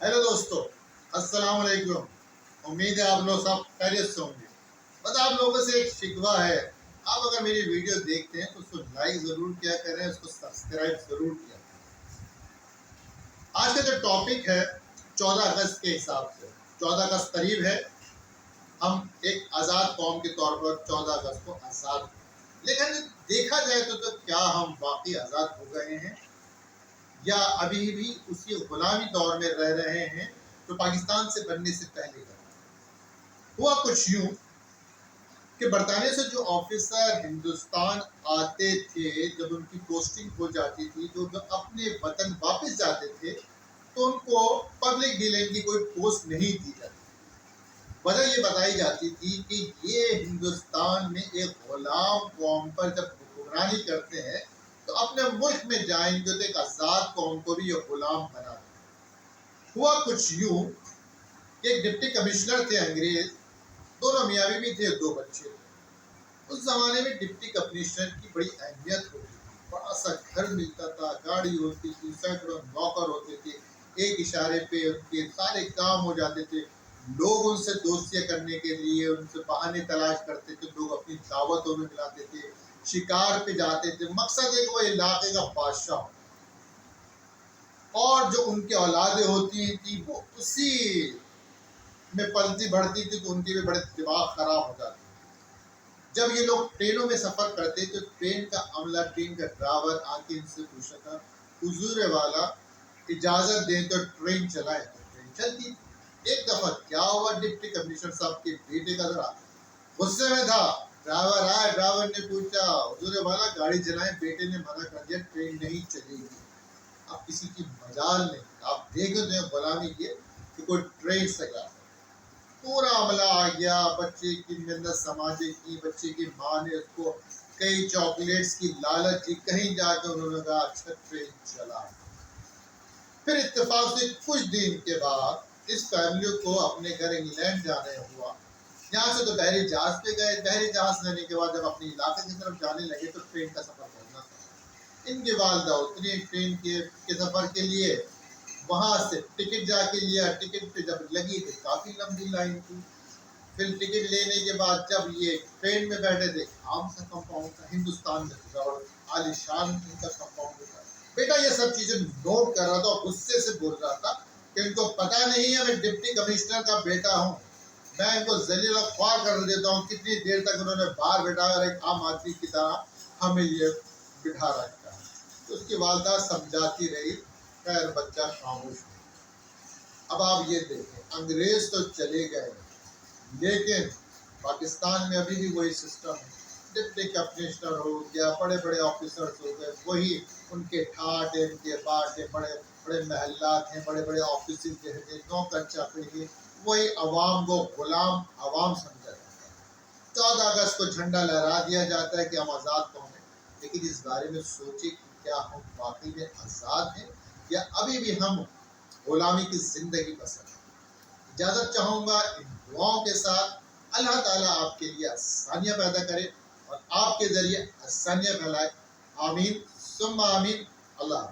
Hello दोस्तों, अस्सलाम वालेकुम। उम्मीद है आप लोग सब खैरियत से होंगे। बस आप लोगों से एक शिकवा है, आप अगर मेरी वीडियो देखते हैं तो उसको लाइक ज़रूर किया करें, उसको सब्सक्राइब ज़रूर किया करें। आज का जो टॉपिक है 14 अगस्त के हिसाब से, 14 अगस्त करीब है। हम एक आज़ाद कौम के तौर पर 14 अगस्त को आज़ाद, लेकिन देखा जाए तो क्या हम वाकई आज़ाद हो गए हैं या अभी भी उसी गुलामी दौर में रह रहे हैं जो पाकिस्तान से बनने से पहले का। हुआ कुछ यूं कि बरतानिया से जो ऑफिसर हिंदुस्तान आते थे, जब उनकी पोस्टिंग हो जाती थी, जो अपने वतन वापस जाते थे, तो उनको पब्लिक डीलिंग की कोई पोस्ट नहीं दी जाती। वजह ये बताई जाती थी कि ये हिंदुस्तान में एक गुलाम कौम पर जब हुक्मरानी करते हैं तो अपने मुल्क में जाएंगे तो एक आज़ाद कौम को भी ये गुलाम बना दें। हुआ कुछ यूं, एक डिप्टी कमिश्नर थे अंग्रेज, दोनों मियाँ बीवी थे, दो बच्चे थे। उस जमाने में डिप्टी कमिश्नर की बड़ी अहमियत होती थी, बड़ा सा घर मिलता था, गाड़ी होती थी, सैकड़ों नौकर होते थे, एक इशारे पे उनके सारे काम हो जाते थे। लोग उनसे दोस्तियां करने के लिए उनसे बहाने तलाश करते थे, लोग अपनी दावतों में मिलाते थे, शिकार पे जाते थे। मकसद है कि वो इलाके का बादशाह, और जो उनकी औलादें होती थी वो उसी में पलती बढ़ती थी, तो उनके भी बड़े दिमाग खराब हो जाते। जब ये लोग ट्रेनों में सफर करते तो ट्रेन का अमला, ट्रेन का ड्राइवर आके इनसे पूछता था, हुजूर वाला इजाजत दें तो ट्रेन चलाए, तो ट्रेन चलती। एक दफा क्या हुआ, डिप्टी कमिश्नर साहब के बेटे का जरा गुस्से में था। ड्राइवर आया, ड्राइवर ने पूछा, हुजूर वाला गाड़ी चलाएं, बेटे ने मना कर दिया, ट्रेन नहीं चलेगी। अब किसी की मजाल नहीं, आप देखो तो गुलामी की कि कोई ट्रेन चला। पूरा अमला आ गया, बच्चे की मिन्नत समाजे की, बच्चे की माँ ने उसको कई चॉकलेट्स की लालच दी, कहीं जाकर उन्होंने कहा अच्छा ट्रेन चला। फिर इत्तेफाक से कुछ दिन के बाद इस फैमिली को अपने घर इंग्लैंड जाने हुआ। यहाँ से तो बहरी जहाज पे गए, बहरी जहाज लेने के बाद जब अपने इलाके की तरफ जाने लगे तो ट्रेन का सफर करना था। इनकी वालदा उतनी ट्रेन के सफर के लिए, वहां से टिकट जाके लिया, टिकट पे जब लगी तो काफी लंबी लाइन थी। फिर टिकट लेने के बाद जब ये ट्रेन में बैठे थे, आम सा कंपाउंड था, हिंदुस्तान में आलिशान इनका कंपाउंड था। बेटा ये सब चीजें नोट कर रहा था और गुस्से से बोल रहा था कि इनको पता नहीं है मैं डिप्टी कमिश्नर का बेटा हूँ, मैं इनको जलील ख्वार कर देता हूँ। कितनी देर तक उन्होंने बाहर बैठा और एक आम आदमी की तरह हमें ये बिठा रखा। तो उसकी वालदा समझाती रही, खैर बच्चा खामोश। अब आप ये देखें, अंग्रेज तो चले गए, लेकिन पाकिस्तान में अभी भी वही सिस्टम है। डिप्टी कमिश्नर हो गया, बड़े बड़े ऑफिसर्स हो गए, वही उनके ठाट, उनके बाटे, बड़े बड़े महल्लात हैं, बड़े बड़े ऑफिस हैं, नौकर चाकरी, वही अवाम को गुलाम अवाम समझा जाता है। 14 अगस्त को झंडा लहरा दिया जाता है कि हम आज़ाद कौम हैं, लेकिन इस बारे में सोचे कि क्या हम वाकई में आज़ाद हैं या अभी भी हम गुलामी की जिंदगी बसर। इजाज़त चाहूँगा इन दुआओं के साथ। अल्लाह ताला आपके लिए आसानियाँ पैदा करे और आपके ज़रिए आसानियाँ फैलाए। आमीन सुम्मा आमीन। अल्लाह।